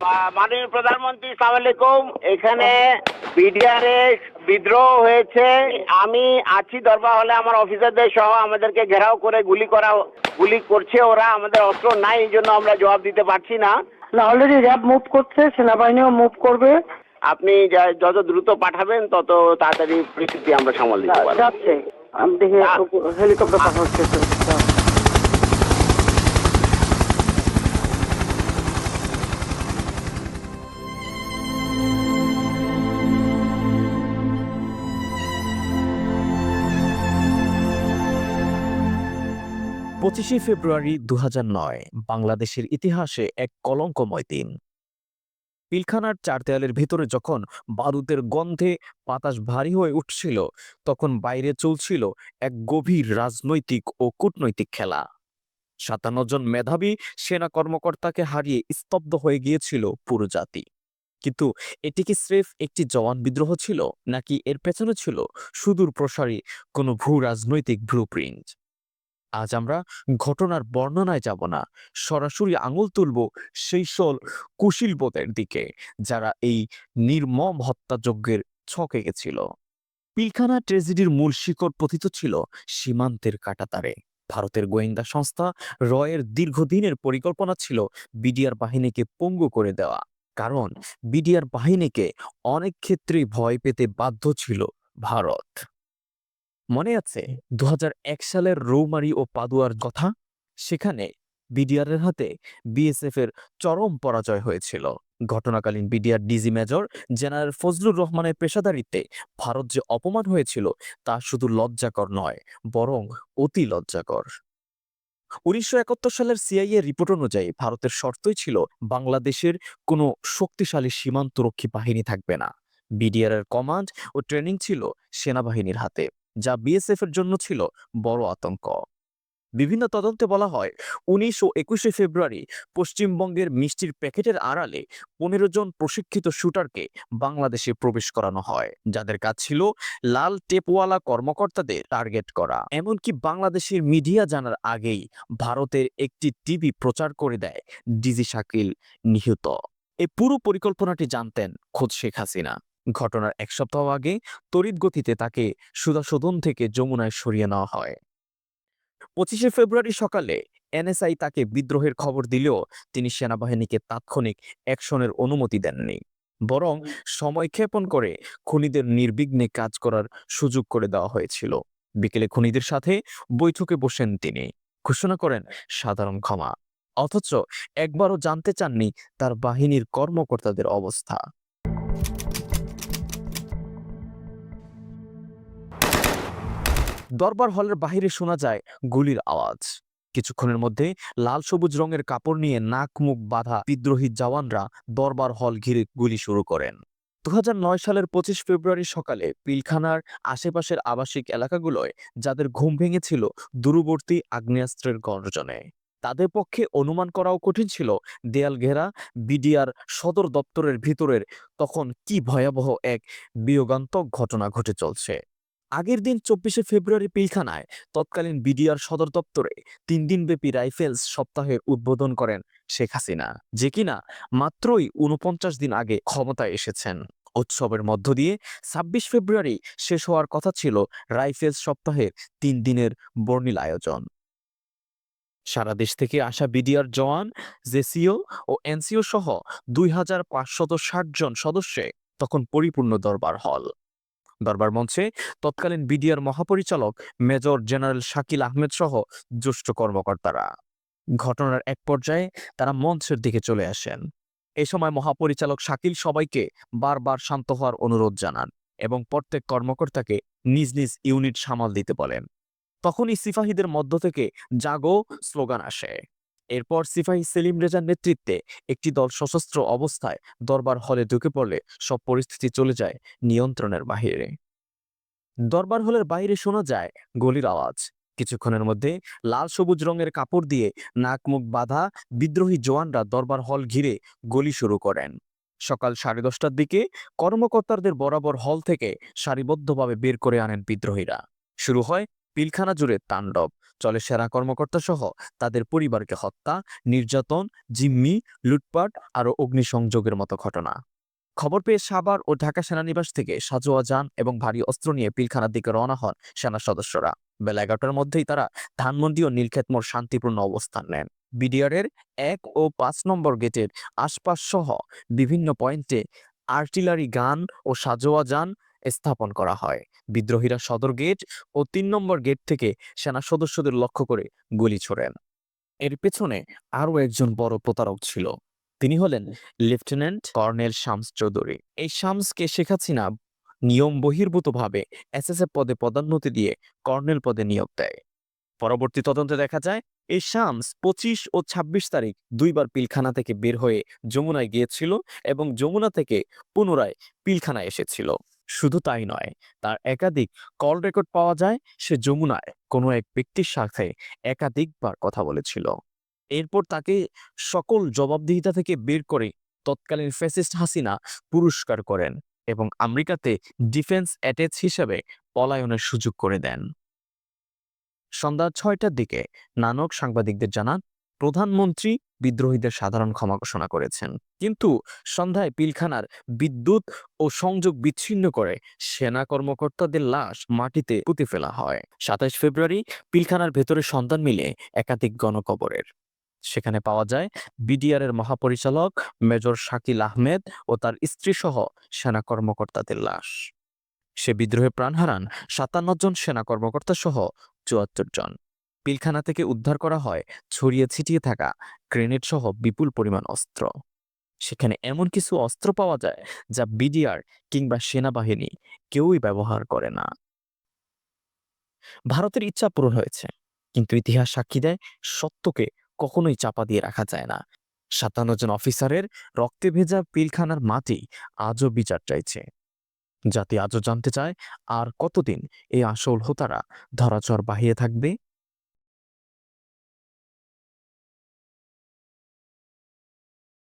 মাননীয় প্রধানমন্ত্রী, সালাম আলাইকুম। এখানে বিডিআরে বিদ্রোহ হয়েছে। আমি আছি দরবার হলে, আমার অফিসারদের সহ আমাদেরকে ঘেরাও করে গুলি করছে ওরা। আমাদের অস্ত্র নাই, এই জন্য আমরা জবাব দিতে পারছি না। না, অলরেডি র্যাব মুভ করছে, সেনাবাহিনীও মুভ করবে। আপনি যত দ্রুত পাঠাবেন তত তাড়াতাড়ি পরিস্থিতি আমরা সামাল দিতে পারবো। যাচ্ছে, আমি দেখি হেলিকপ্টার পাঠাচ্ছে। 25 ফেব্রুয়ারি 2009 বাংলাদেশের ইতিহাসে এক কলঙ্কময় দিন। পিলখানার চার দেয়ালের ভেতরে যখন বারুদের গন্ধে বাতাস ভারী হয়ে উঠছিল, তখন বাইরে চলছিল এক গভীর রাজনৈতিক ও কূটনৈতিক খেলা। 57 জন মেধাবী সেনা কর্মকর্তাকে হারিয়ে স্তব্ধ হয়ে গিয়েছিল পুরো জাতি। কিন্তু এটি কি স্রেফ একটি জওয়ান বিদ্রোহ ছিল, নাকি এর পেছনে ছিল সুদূর প্রসারী কোনো ভূ রাজনৈতিক ব্লুপ্রিন্ট? আজ আমরা ঘটনার বর্ণনায় যাব না, সরাসরি আঙুল তুলব সেই সব কুশীলবদের দিকে যারা এই নির্মম হত্যাযজ্ঞের ছকে গেছিল। পিলখানা ট্র্যাজেডির মূল শিকড় পতিত ছিল সীমান্তের কাঁটাতারে। ভারতের গোয়েন্দা সংস্থা রয়ের দীর্ঘদিনের পরিকল্পনা ছিল বিডিআর বাহিনীকে পঙ্গু করে দেওয়া, কারণ বিডিআর বাহিনীকে অনেক ক্ষেত্রেই ভয় পেতে বাধ্য ছিল ভারত। মনে আছে 2001 সালের রৌমারী ও পাদুয়ার কথা? সেখানে বিডিআরের হাতে বিএসএফ এর চরম পরাজয় হয়েছিল। ঘটনাকালীন BDR DG major general Fazlur রহমানের পেশাদারিত্বে ভারত যে অপমান হয়েছিল তা শুধু লজ্জাকর নয়, বরং অতি লজ্জাকর। 1971 সালের সিআইএ রিপোর্ট অনুযায়ী ভারতের শর্তই ছিল বাংলাদেশের কোনো শক্তিশালী সীমান্তরক্ষী বাহিনী থাকবে না। বিডিআর এর কমান্ড ও ট্রেনিং ছিল সেনাবাহিনীর হাতে, যা বিএসএফ এর জন্য ছিল বড় আতঙ্ক। বিভিন্ন তদন্তে বলা হয় 19 ও 21 ফেব্রুয়ারি পশ্চিমবঙ্গের মিষ্টির প্যাকেটের আড়ালে 15 জন প্রশিক্ষিত শুটারকে বাংলাদেশে প্রবেশ করানো হয়, যাদের কাজ ছিল লাল টেপওয়ালা কর্মকর্তাদের টার্গেট করা। এমনকি বাংলাদেশের মিডিয়া জানার আগেই ভারতের একটি টিভি প্রচার করে দেয় ডিজি শাকিল নিহত। এই পুরো পরিকল্পনাটি জানতেন খোদ শেখ হাসিনা। ঘটনার এক সপ্তাহ আগে তড়িৎ গতিতে তাকে সুধাসদন থেকে যমুনায় সরিয়ে নেওয়া হয়। 25 ফেব্রুয়ারি সকালে এনএসআই তাকে বিদ্রোহের খবর দিলেও তিনি সেনাবাহিনীকে তাৎক্ষণিক অ্যাকশনের অনুমতি দেননি, বরং সময় ক্ষেপণ করে খুনিদের নির্বিঘ্নে কাজ করার সুযোগ করে দেওয়া হয়েছিল। বিকেলে খুনিদের সাথে বৈঠকে বসেন তিনি, ঘোষণা করেন সাধারণ ক্ষমা, অথচ একবারও জানতে চাননি তার বাহিনীর কর্মকর্তাদের অবস্থা। দরবার হলের বাহিরে শোনা যায় গুলির আওয়াজ। কিছুক্ষণের মধ্যে লাল সবুজ রঙের কাপড় নিয়ে নাক মুখ বাঁধা বিদ্রোহী জওয়ানরা দরবার হল ঘিরে গুলি শুরু করেন। 2009 সালের 25 ফেব্রুয়ারি সকালে পিলখানার আশেপাশের আবাসিক এলাকাগুলোয় যাদের ঘুম ভেঙেছিল দূরবর্তী আগ্নেয়াস্ত্রের গর্জনে, তাদের পক্ষে অনুমান করাও কঠিন ছিল দেয়াল ঘেরা বিডিআর সদর দপ্তরের ভিতরের তখন কি ভয়াবহ এক বিয়োগান্তক ঘটনা ঘটে চলছে। আগের দিন 24 ফেব্রুয়ারি পিলখানায় তৎকালীন বিডিআর সদর দপ্তরে 3 দিনব্যাপী রাইফেলস সপ্তাহের উদ্বোধন করেন শেখ হাসিনা, যে কিনা মাত্রই 49 দিন আগে ক্ষমতায় এসেছেন। উৎসবের মধ্য দিয়ে 26 ফেব্রুয়ারি শেষ হওয়ার কথা ছিল রাইফেলস সপ্তাহের 3 দিনের বর্ণিল আয়োজন। সারা দেশ থেকে আসা বিডিআর জওয়ান, জেসিও ও এনসিও সহ 2560 জন সদস্যে তখন পরিপূর্ণ দরবার হল। দরবার মঞ্চে তৎকালীন বিডিআর মহাপরিচালক মেজর জেনারেল শাকিল আহমেদ সহ জ্যেষ্ঠ কর্মকর্তারা। ঘটনার এক পর্যায়ে তারা মঞ্চের দিকে চলে আসেন। এ সময় মহাপরিচালক শাকিল সবাইকে বারবার শান্ত হওয়ার অনুরোধ জানান এবং প্রত্যেক কর্মকর্তাকে নিজ নিজ ইউনিট সামাল দিতে বলেন। তখনই সিপাহীদের মধ্য থেকে জাগো স্লোগান আসে। এরপর সিপাহী সেলিম রেজার নেতৃত্বে একটি দল সশস্ত্র অবস্থায় দরবার হলে ঢুকে পড়লে সব পরিস্থিতি চলে যায় নিয়ন্ত্রণের বাহিরে। দরবার হলের বাইরে শোনা যায় গুলির আওয়াজ। কিছুক্ষণের মধ্যে লাল সবুজ রঙের কাপড় দিয়ে নাক মুখ বাঁধা বিদ্রোহী জওয়ানরা দরবার হল ঘিরে গুলি শুরু করেন। সকাল 10:30টার দিকে কর্মকর্তাদের বরাবর হল থেকে সারিবদ্ধভাবে বের করে আনেন বিদ্রোহীরা। শুরু হয় পিলখানা জুড়ে তাণ্ডব। চলে সেনা কর্মকর্তা সহ তাদের পরিবারকে হত্যা, নির্যাতন, জিম্মি, লুটপাট আর অগ্নিসংযোগের মতো ঘটনা। খবর পেয়ে সাভার ও ঢাকা সেনানিবাস থেকে সাজোয়া যান এবং ভারী অস্ত্র নিয়ে পিলখানার দিকে রওনা হন সেনা সদস্যরা। বেলা 11টার মধ্যেই তারা ধানমন্ডি ও নীলক্ষেত মোড় শান্তিপূর্ণ অবস্থান নেন। বিডিআরের 1 ও 5 নম্বর গেটের আশপাশ সহ বিভিন্ন পয়েন্টে আর্টিলারি গান ও সাজোয়া যান স্থাপন করা হয়। বিদ্রোহীরা সদর গেট ও 3 নম্বর গেট থেকে সেনা সদস্যদের লক্ষ্য করে গুলি ছোড়েন। এর পেছনে আরও একজন বড় প্রতারক ছিল। তিনি হলেন লেফটেন্যান্ট কর্নেল শামস চৌধুরী। এই শামসকে শেখ হাসিনা নিয়ম বহির্ভূতভাবে এসএসএফ পদে পদোন্নতি দিয়ে কর্নেল পদে নিয়োগ দেয়। পরবর্তী তদন্তে দেখা যায় এই শামস 25 ও 26 তারিখ দুইবার পিলখানা থেকে বের হয়ে যমুনায় গিয়েছিল এবং যমুনা থেকে পুনরায় পিলখানায় এসেছিল। শুধু তাই নয়, তার একাধিক কল রেকর্ড পাওয়া যায় সে যমুনায় কোনো এক ব্যক্তির সাথে একাধিকবার কথা বলেছিল। এরপর তাকে সকল জবাবদিহিতা থেকে বের করে তৎকালীন ফ্যাসিস্ট হাসিনা পুরস্কার করেন এবং আমেরিকাতে ডিফেন্স অ্যাটাচ হিসেবে পলায়নের সুযোগ করে দেন। সন্ধ্যা 6টার দিকে নানক সাংবাদিকদের জানান প্রধানমন্ত্রী বিদ্রোহীদের সাধারণ ক্ষমা ঘোষণা করেছেন, কিন্তু সন্ধ্যায় পিলখানার বিদ্যুৎ ও সংযোগ বিচ্ছিন্ন করে সেনা কর্মকর্তাদের লাশ মাটিতে পুঁতে ফেলা হয়। 27 ফেব্রুয়ারি পিলখানার ভেতরে সন্ধান মিলে একাধিক গণকবরের। সেখানে পাওয়া যায় বিডিআরের মহাপরিচালক মেজর শাকিল আহমেদ ও তার স্ত্রী সহ সেনা কর্মকর্তাদের লাশ। সে বিদ্রোহে প্রাণ হারান 57 জন সেনা কর্মকর্তা সহ 74 জন। পিলখানা থেকে উদ্ধার করা হয় ছড়িয়ে ছিটিয়ে থাকা গ্রেনেড সহ বিপুল পরিমাণ অস্ত্র। সেখানে এমন কিছু অস্ত্র পাওয়া যায় যা বিডিআর কিংবা সেনাবাহিনী কেউই ব্যবহার করে না। ভারতের ইচ্ছা পূরণ হয়েছে, কিন্তু ইতিহাস সাক্ষী দেয় সত্যকে কখনোই চাপা দিয়ে রাখা যায় না। 57 জন অফিসারের রক্তে ভেজা পিলখানার মাটি আজও বিচার চাইছে। জাতি আজও জানতে চায় আর কতদিন এই আসল হোতারা ধরাচর বাহিয়ে থাকবে।